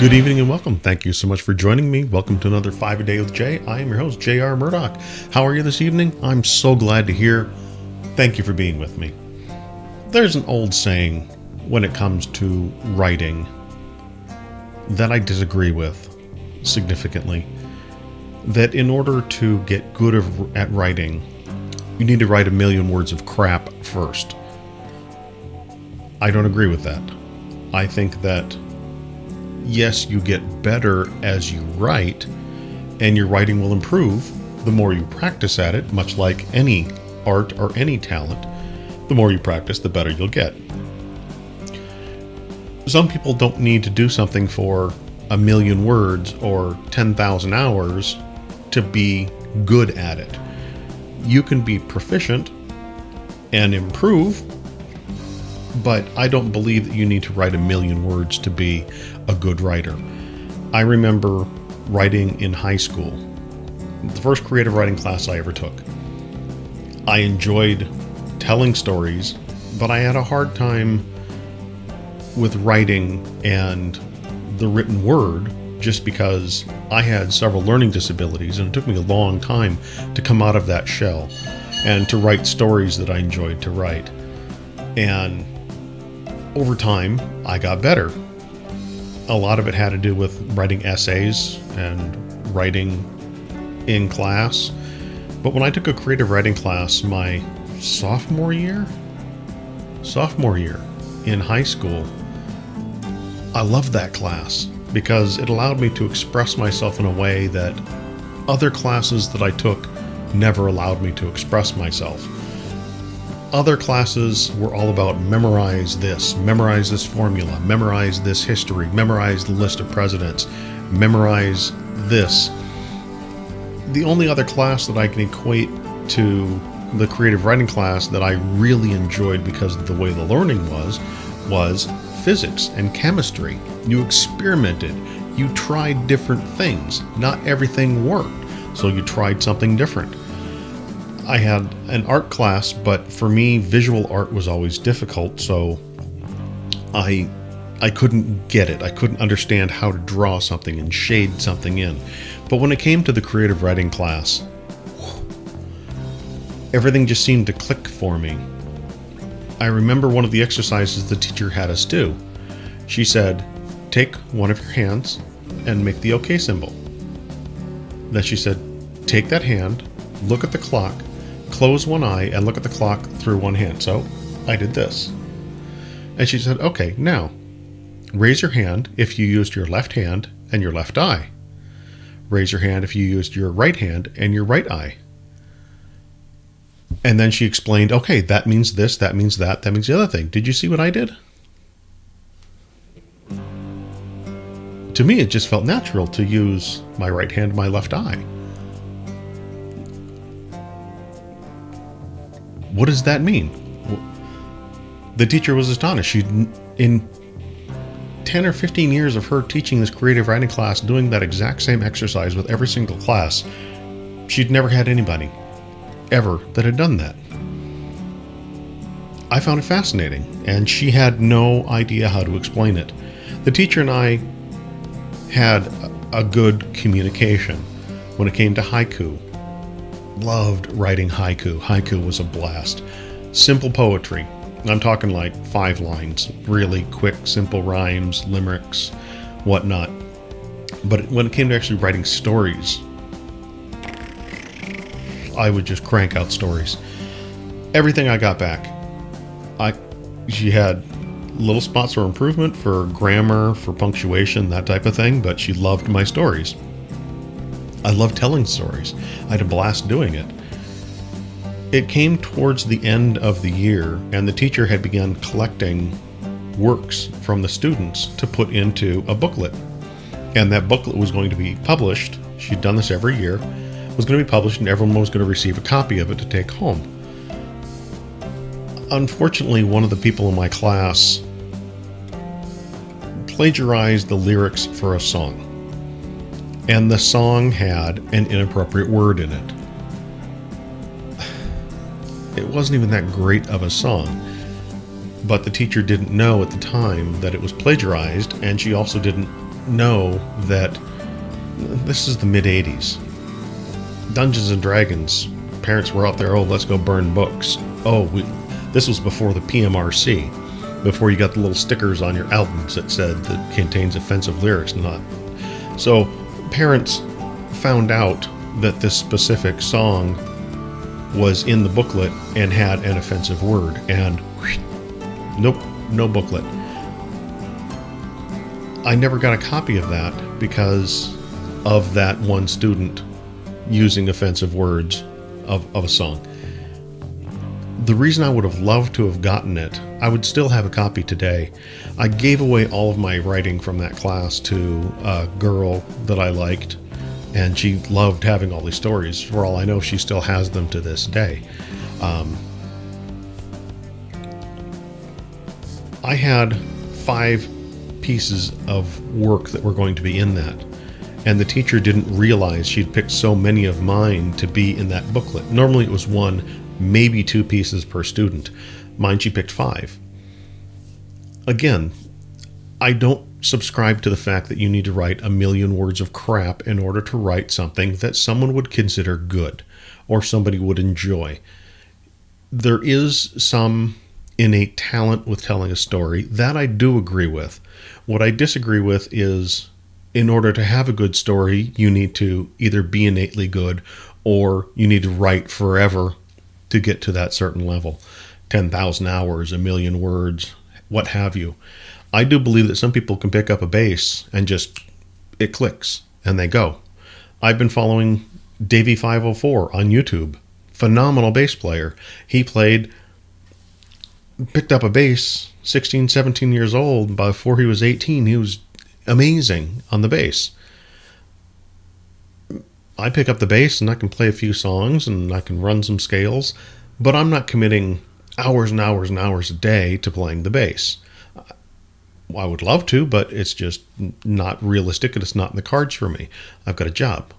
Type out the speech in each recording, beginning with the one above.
Good evening and welcome. Thank you so much for joining me. Welcome to another 5 a Day with Jay. I am your host, J.R. Murdock. How are you this evening? I'm so glad to hear. Thank you for being with me. There's an old saying when it comes to writing that I disagree with significantly. That in order to get good at writing, you need to write 1,000,000 words of crap first. I don't agree with that. I think that yes, you get better as you write, and your writing will improve the more you practice at it, much like any art or any talent. The more you practice, the better you'll get. Some people don't need to do something for 1,000,000 words or 10,000 hours to be good at it. You can be proficient and improve, but I don't believe that you need to write 1,000,000 words to be a good writer. I remember writing in high school, the first creative writing class I ever took. I enjoyed telling stories, but I had a hard time with writing and the written word just because I had several learning disabilities, and it took me a long time to come out of that shell and to write stories that I enjoyed to write. And over time, I got better. A lot of it had to do with writing essays and writing in class. But when I took a creative writing class my sophomore year in high school, I loved that class because it allowed me to express myself in a way that other classes that I took never allowed me to express myself. Other classes were all about memorize this formula, memorize this history, memorize the list of presidents, memorize this. The only other class that I can equate to the creative writing class that I really enjoyed because of the way the learning was physics and chemistry. You experimented, you tried different things. Not everything worked, so you tried something different. I had an art class, but for me, visual art was always difficult, so I couldn't get it. I couldn't understand how to draw something and shade something in. But when it came to the creative writing class, everything just seemed to click for me. I remember one of the exercises the teacher had us do. She said, take one of your hands and make the OK symbol. Then she said, take that hand, look at the clock, close one eye and look at the clock through one hand. So I did this. And she said, okay, now raise your hand if you used your left hand and your left eye. Raise your hand if you used your right hand and your right eye. And then she explained, okay, that means this, that means that means the other thing. Did you see what I did? To me, it just felt natural to use my right hand and my left eye. What does that mean? The teacher was astonished. In 10 or 15 years of her teaching this creative writing class, doing that exact same exercise with every single class, she'd never had anybody ever that had done that. I found it fascinating, and she had no idea how to explain it. The teacher and I had a good communication when it came to haiku. Loved writing haiku. Haiku was a blast. Simple poetry. I'm talking like 5 lines, really quick, simple rhymes, limericks, whatnot. But when it came to actually writing stories, I would just crank out stories. Everything I got back. She had little spots for improvement for grammar, for punctuation, that type of thing, but she loved my stories. I love telling stories. I had a blast doing it. It came towards the end of the year, and the teacher had begun collecting works from the students to put into a booklet. And that booklet was going to be published. She'd done this every year. It was going to be published, and everyone was going to receive a copy of it to take home. Unfortunately, one of the people in my class plagiarized the lyrics for a song. And the song had an inappropriate word in it. It wasn't even that great of a song, but the teacher didn't know at the time that it was plagiarized, and she also didn't know that this is the mid-'80s. Dungeons and Dragons, parents were out there, oh, let's go burn books. This was before the PMRC, before you got the little stickers on your albums that said that contains offensive lyrics. Not so. Parents found out that this specific song was in the booklet and had an offensive word, and nope, no booklet. I never got a copy of that because of that one student using offensive words of a song. The reason I would have loved to have gotten it, I would still have a copy today. I gave away all of my writing from that class to a girl that I liked, and she loved having all these stories. For all I know, she still has them to this day. I had 5 pieces of work that were going to be in that, and the teacher didn't realize she'd picked so many of mine to be in that booklet. Normally it was 1, maybe 2 pieces per student. Mine, she picked 5. Again, I don't subscribe to the fact that you need to write 1,000,000 words of crap in order to write something that someone would consider good or somebody would enjoy. There is some innate talent with telling a story. That I do agree with. What I disagree with is, in order to have a good story, you need to either be innately good or you need to write forever to get to that certain level. 10,000 hours, 1,000,000 words, what have you. I do believe that some people can pick up a bass and just, it clicks and they go. I've been following Davey 504 on YouTube. Phenomenal bass player. He picked up a bass 16, 17 years old. Before he was 18, he was amazing on the bass. I pick up the bass and I can play a few songs and I can run some scales, but I'm not committing hours and hours and hours a day to playing the bass. I would love to, but it's just not realistic and it's not in the cards for me. I've got a job.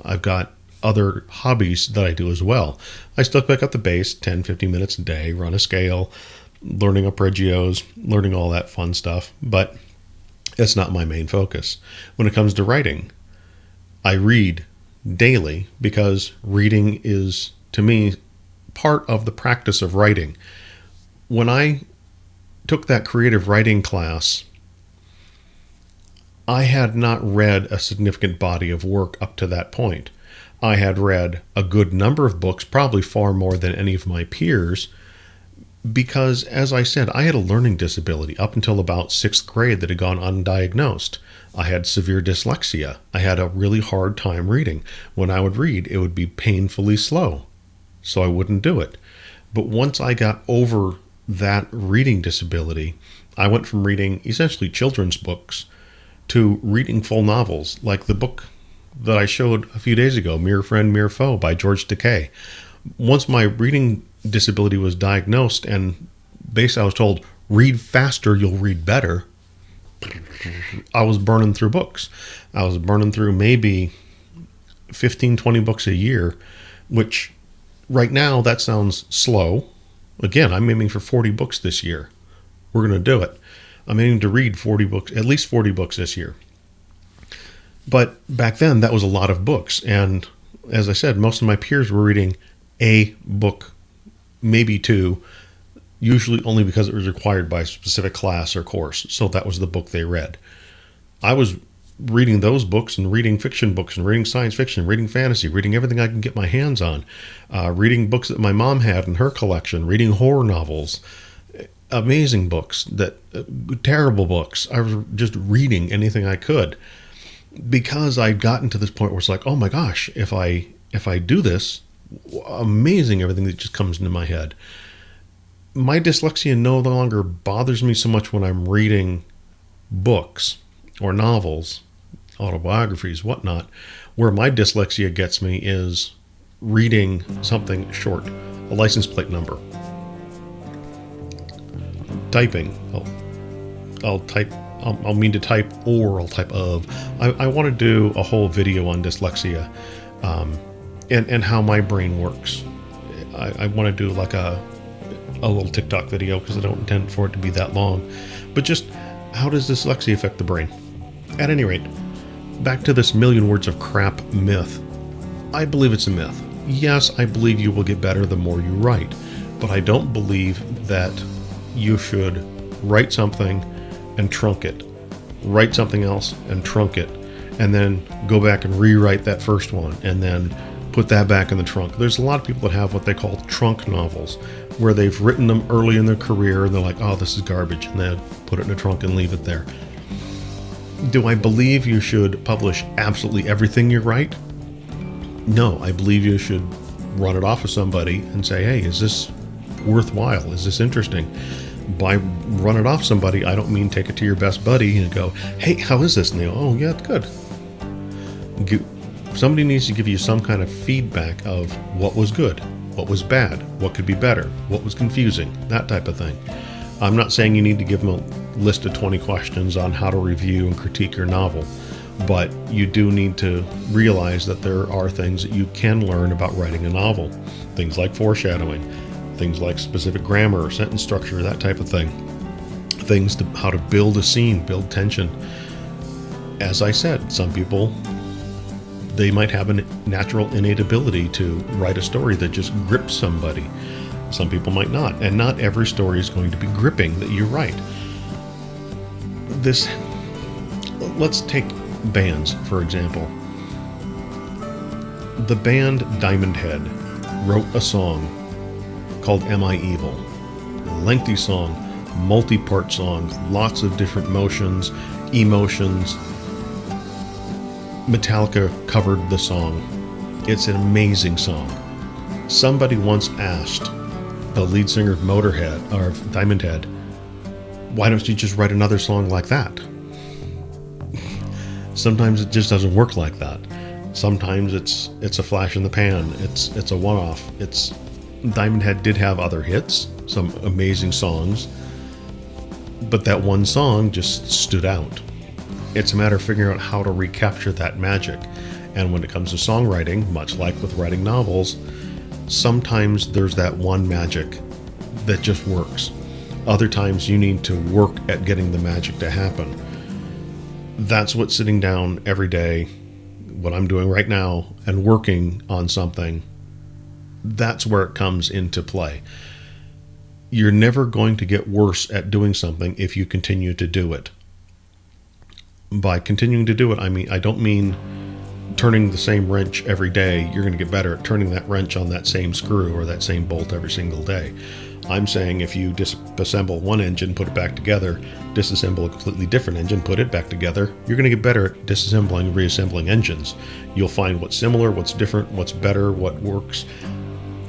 I've got other hobbies that I do as well. I still pick up the bass 10, 15 minutes a day, run a scale, learning arpeggios, learning all that fun stuff, but it's not my main focus. When it comes to writing, I read daily because reading is, to me, part of the practice of writing. When I took that creative writing class, I had not read a significant body of work up to that point. I had read a good number of books, probably far more than any of my peers, because, as I said, I had a learning disability up until about 6th grade that had gone undiagnosed. I had severe dyslexia. I had a really hard time reading. When I would read, it would be painfully slow, so I wouldn't do it. But once I got over that reading disability, I went from reading essentially children's books to reading full novels, like the book that I showed a few days ago, Mere Friend, Mere Foe by George Takei. Once my reading disability was diagnosed and basically I was told, read faster, you'll read better, I was burning through books. I was burning through maybe 15, 20 books a year, which right now that sounds slow. Again, I'm aiming for 40 books this year. We're going to do it. I'm aiming to read 40 books, at least 40 books this year. But back then, that was a lot of books. And as I said, most of my peers were reading a book, maybe 2, usually only because it was required by a specific class or course. So that was the book they read. I was reading those books and reading fiction books and reading science fiction, reading fantasy, reading everything I can get my hands on, reading books that my mom had in her collection, reading horror novels, amazing books, terrible books. I was just reading anything I could because I'd gotten to this point where it's like, oh my gosh, if I do this, amazing everything that just comes into my head. My dyslexia no longer bothers me so much when I'm reading books or novels, autobiographies, whatnot. Where my dyslexia gets me is reading something short, a license plate number. Typing. I'll type, I'll mean to type, or I'll type of. I want to do a whole video on dyslexia and how my brain works. I want to do like a little TikTok video because I don't intend for it to be that long. But just how does dyslexia affect the brain? At any rate, back to this million words of crap myth. I believe it's a myth. Yes, I believe you will get better the more you write, but I don't believe that you should write something and trunk it, write something else and trunk it, and then go back and rewrite that first one and then put that back in the trunk. There's a lot of people that have what they call trunk novels, where they've written them early in their career and they're like, oh, this is garbage, and they put it in a trunk and leave it there. Do I believe you should publish absolutely everything you write? No, I believe you should run it off with somebody and say, hey, is this worthwhile? Is this interesting? By run it off somebody, I don't mean take it to your best buddy and go, hey, how is this? And they go, oh, yeah, it's good. Somebody needs to give you some kind of feedback of what was good, what was bad, what could be better, what was confusing, that type of thing. I'm not saying you need to give them a list of 20 questions on how to review and critique your novel, but you do need to realize that there are things that you can learn about writing a novel. Things like foreshadowing, things like specific grammar, sentence structure, that type of thing. Things to how to build a scene, build tension. As I said, some people, they might have a natural innate ability to write a story that just grips somebody. Some people might not, and not every story is going to be gripping that you write. Let's take bands, for example. The band Diamond Head wrote a song called Am I Evil? A lengthy song, multi-part song, lots of different emotions. Metallica covered the song. It's an amazing song. Somebody once asked the lead singer of Motorhead, or Diamond Head, why don't you just write another song like that? Sometimes it just doesn't work like that. Sometimes it's a flash in the pan. It's a one-off. Diamond Head did have other hits, some amazing songs, but that one song just stood out. It's a matter of figuring out how to recapture that magic. And when it comes to songwriting, much like with writing novels, sometimes there's that one magic that just works. Other times you need to work at getting the magic to happen. That's what sitting down every day, what I'm doing right now, and working on something, that's where it comes into play. You're never going to get worse at doing something if you continue to do it. By continuing to do it, I don't mean turning the same wrench every day. You're going to get better at turning that wrench on that same screw or that same bolt every single day. I'm saying if you disassemble one engine, put it back together, disassemble a completely different engine, put it back together, you're going to get better at disassembling and reassembling engines. You'll find what's similar, what's different, what's better, what works,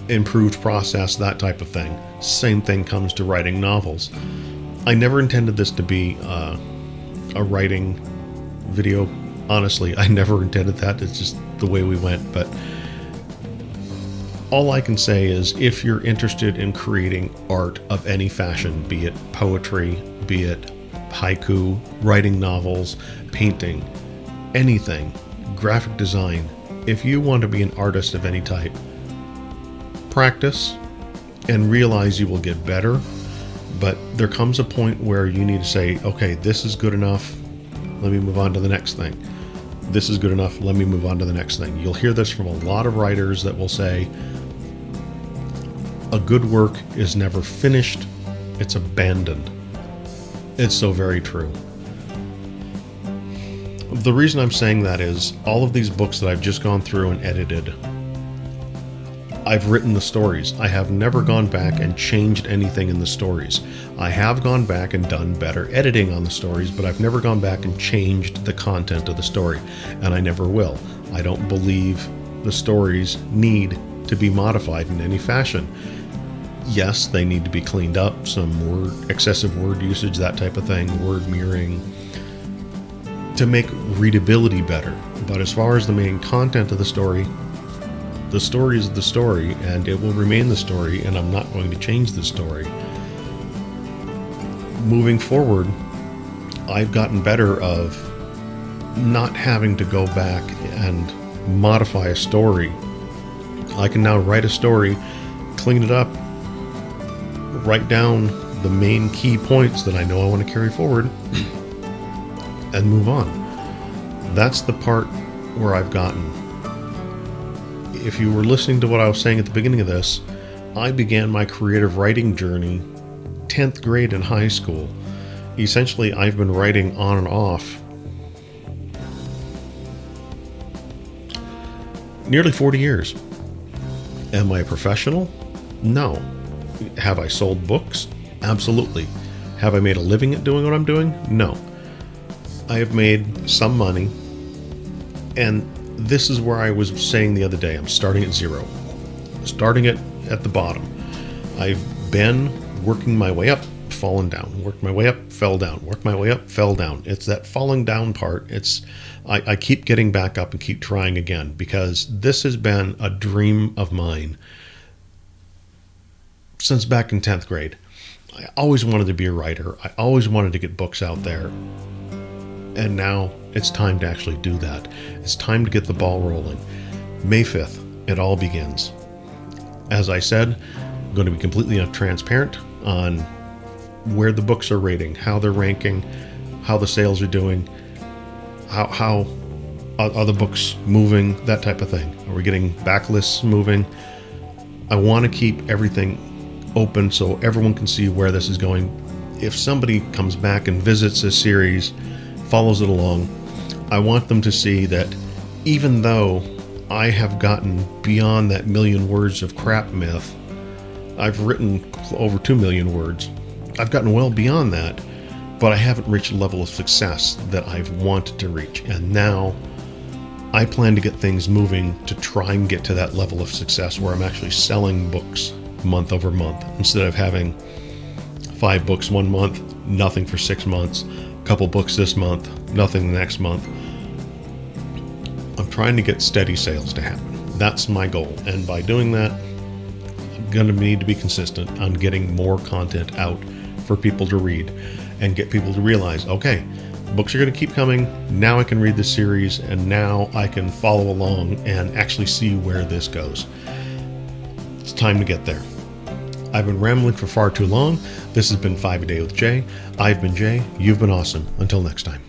improved process, that type of thing. Same thing comes to writing novels. I never intended this to be a writing video. Honestly, I never intended that. It's just the way we went. But all I can say is if you're interested in creating art of any fashion, be it poetry, be it haiku, writing novels, painting, anything, graphic design, if you want to be an artist of any type, practice and realize you will get better. But there comes a point where you need to say, okay, this is good enough. Let me move on to the next thing. This is good enough. Let me move on to the next thing. You'll hear this from a lot of writers that will say, a good work is never finished. It's abandoned. It's so very true. The reason I'm saying that is all of these books that I've just gone through and edited, I've written the stories. I have never gone back and changed anything in the stories. I have gone back and done better editing on the stories, but I've never gone back and changed the content of the story, and I never will. I don't believe the stories need to be modified in any fashion. Yes, they need to be cleaned up, some excessive word usage, that type of thing, word mirroring, to make readability better. But as far as the main content of the story is the story, and it will remain the story, and I'm not going to change the story. Moving forward, I've gotten better of not having to go back and modify a story. I can now write a story, clean it up, write down the main key points that I know I want to carry forward, and move on. That's the part where I've gotten. If you were listening to what I was saying at the beginning of this, I began my creative writing journey 10th grade in high school. Essentially, I've been writing on and off nearly 40 years. Am I a professional? No. Have I sold books? Absolutely. Have I made a living at doing what I'm doing? No. I have made some money, and this is where I was saying the other day, I'm starting at zero. Starting at the bottom. I've been working my way up, fallen down. Worked my way up, fell down. Worked my way up, fell down. It's that falling down part. I keep getting back up and keep trying again, because this has been a dream of mine since back in 10th grade. I always wanted to be a writer. I always wanted to get books out there. And now it's time to actually do that. It's time to get the ball rolling. May 5th, it all begins. As I said, I'm going to be completely transparent on where the books are rating, how they're ranking, how the sales are doing, how are the books moving, that type of thing. Are we getting backlists moving? I want to keep everything open so everyone can see where this is going. If somebody comes back and visits this series, follows it along, I want them to see that even though I have gotten beyond that million words of crap myth, I've written over 2 million words. I've gotten well beyond that, but I haven't reached a level of success that I've wanted to reach. And now I plan to get things moving to try and get to that level of success where I'm actually selling books month over month, instead of having 5 books one month, nothing for 6 months, a couple books this month, nothing the next month. I'm trying to get steady sales to happen. That's my goal. And by doing that, I'm going to need to be consistent on getting more content out for people to read and get people to realize, okay, books are going to keep coming. Now I can read this series, and now I can follow along and actually see where this goes. It's time to get there. I've been rambling for far too long. This has been 5 a Day with Jay. I've been Jay. You've been awesome. Until next time.